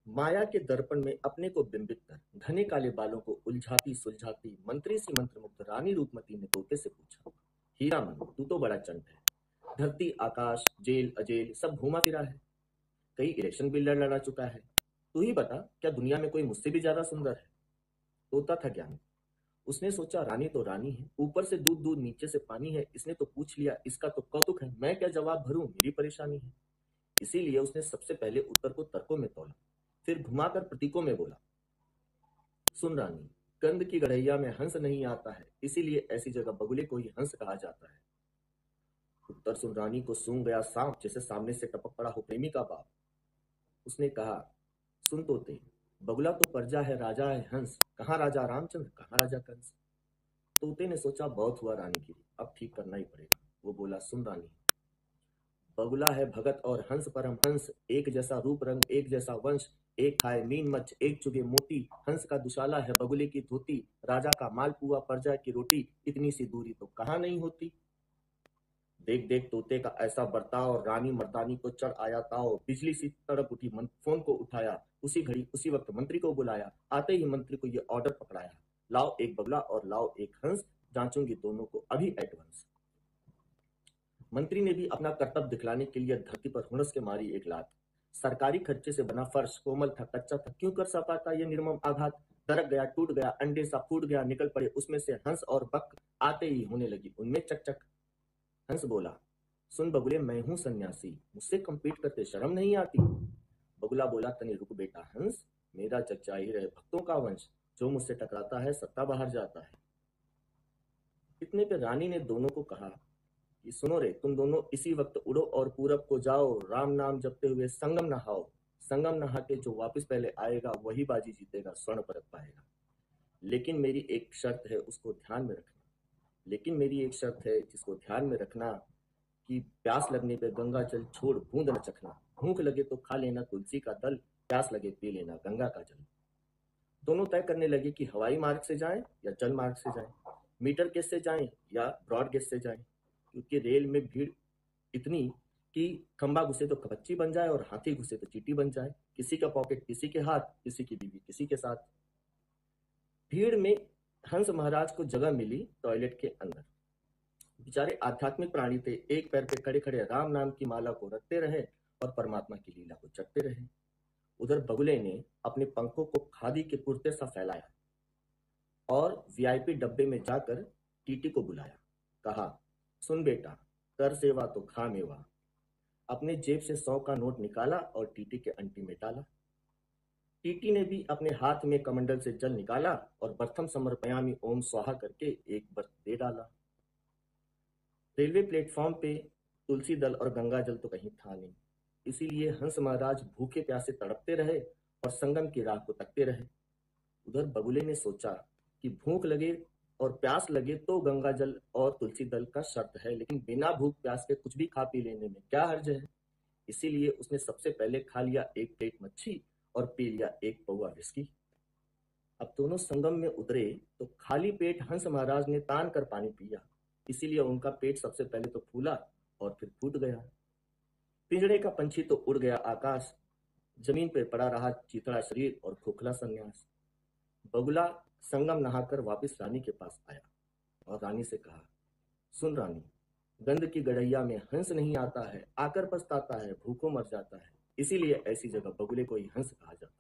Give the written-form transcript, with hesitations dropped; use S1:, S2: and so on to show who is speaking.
S1: माया के दर्पण में अपने को बिंबित कर घने काले बालों को उलझाती सुलझाती मंत्री सी मंत्रमुग्ध रानी रूपमती ने तोते से पूछा, हीरा मन, तू तो बड़ा चंट है। धरती आकाश जेल अजेल सब घूमा फिरा है, कई इलेक्शन भी लड़ा चुका है। तू ही बता, क्या दुनिया में कोई मुझसे भी ज्यादा सुंदर है? तोता था ज्ञानी। उसने सोचा, रानी तो रानी है, ऊपर से दूध दूध नीचे से पानी है, इसने तो पूछ लिया, इसका तो कौतुक है, मैं क्या जवाब भरूं, मेरी परेशानी है। इसीलिए उसने सबसे पहले उत्तर को तर्कों में तोला, फिर घुमाकर प्रतीकों में बोला, सुन रानी, कंद की गड़हैया में हंस नहीं आता है, इसीलिए ऐसी जगह बगुले को ही हंस कहा जाता है। उत्तर सुन रानी को सूंघ गया सांप, जैसे सामने से टपक पड़ा हो प्रेमी का बाप। उसने कहा, सुन तोते, बगुला तो प्रजा है, राजा है हंस, कहाँ राजा रामचंद्र, कहाँ राजा कंस। तोते ने सोचा, बहुत हुआ रानी गिरी, अब ठीक करना ही पड़ेगा। वो बोला, सुन रानी, बगुला है भगत और हंस परम हंस, एक जैसा रूप रंग एक जैसा वंश, एक खाए मीन मच्छ एक चुगे मोती, हंस का दुशाला है बगुले की धोती, राजा का मालपुआ प्रजा की रोटी, इतनी सी दूरी तो कहाँ नहीं होती। देख देख तोते का ऐसा बर्ताव, रानी मर्दानी को चढ़ आया ताव, बिजली सी तड़प उठी, फोन को उठाया, उसी घड़ी उसी वक्त मंत्री को बुलाया, आते ही मंत्री को ये ऑर्डर पकड़ाया, लाओ एक बगुला और लाओ एक हंस, जांचूंगी दोनों को अभी एडवांस। मंत्री ने भी अपना कर्तव्य दिखलाने के लिए धरती पर हुणस के मारी एक लात। सरकारी खर्चे से बना फर्श कोमल था, कच्चा था, क्यों कर सा पाता ये निर्मम आघात। दरक गया, टूट गया, अंडे सा फूट गया, निकल पड़े उसमें से हंस और बक, आते ही होने लगी उनमें चकचक। हंस बोला, सुन बगुले, मैं हूं सन्यासी, मुझसे कंपीट करते शर्म नहीं आती। बगुला बोला, तनी रुक बेटा हंस, मेरा जग जाहिर है भक्तों का वंश, जो मुझसे टकराता है सत्ता बाहर जाता है। इतने पे रानी ने दोनों को कहा कि सुनो रे, तुम दोनों इसी वक्त उड़ो और पूरब को जाओ, राम नाम जपते हुए संगम नहाओ। संगम नहा के जो वापस पहले आएगा वही बाजी जीतेगा, स्वर्ण पदक पाएगा। लेकिन मेरी एक शर्त है, उसको ध्यान में रखना। लेकिन मेरी एक शर्त है जिसको ध्यान में रखना, कि प्यास लगने पे गंगा जल छोड़ बूंद न चखना, भूख लगे तो खा लेना तुलसी का दल, प्यास लगे पी लेना गंगा का जल। दोनों तय करने लगे कि हवाई मार्ग से जाएं या जल मार्ग से जाएं, मीटर गेज से जाएं या ब्रॉड गेज से जाएं, क्योंकि रेल में भीड़ इतनी कि खंबा घुसे तो कपच्ची बन जाए और हाथी घुसे तो चींटी बन जाए, किसी का पॉकेट किसी के हाथ, किसी की बीवी किसी के साथ। भीड़ में हंस महाराज को जगह मिली टॉयलेट के अंदर। बेचारे आध्यात्मिक प्राणी थे, एक पैर पे खड़े खड़े राम नाम की माला को रखते रहे और परमात्मा की लीला को चटते रहे। उधर बगुले ने अपने पंखों को खादी के कुर्ते सा फैलाया और वीआईपी डब्बे में जाकर टीटी को बुलाया। कहा, सुन बेटा, कर सेवा तो खा मेवा। अपने जेब से 100 का नोट निकाला और टीटी के अंटी में डाला। टीटी ने भी अपने हाथ में कमंडल से जल निकाला और प्रथम समर्पयामि ओम स्वाहा करके एक बर्त दे डाला। रेलवे प्लेटफॉर्म पे तुलसी दल और गंगा जल तो कहीं था नहीं, इसीलिए हंस महाराज भूखे प्यासे तड़पते रहे और संगम की राह को तकते रहे। उधर बगुले ने सोचा कि भूख लगे और प्यास लगे तो गंगा जल और तुलसी दल का शर्त है, लेकिन बिना भूख प्यास के कुछ भी खा पी लेने में क्या हर्ज है। इसीलिए उसने सबसे पहले खा लिया एक प्लेट मच्छी और पी लिया एक पौआ विस्की। अब दोनों संगम में उतरे तो खाली पेट हंस महाराज ने तान कर पानी पिया, इसीलिए उनका पेट सबसे पहले तो फूला और फिर फूट गया। पिंजड़े का पंछी तो उड़ गया आकाश, जमीन पर पड़ा रहा चितड़ा शरीर और खोखला संन्यास। बगुला संगम नहाकर वापस रानी के पास आया और रानी से कहा, सुन रानी, गंध की गड़हैया में हंस नहीं आता है, आकर पछताता है, भूखों मर जाता है, इसीलिए ऐसी जगह बगुले को ही हंस कहा जाता है।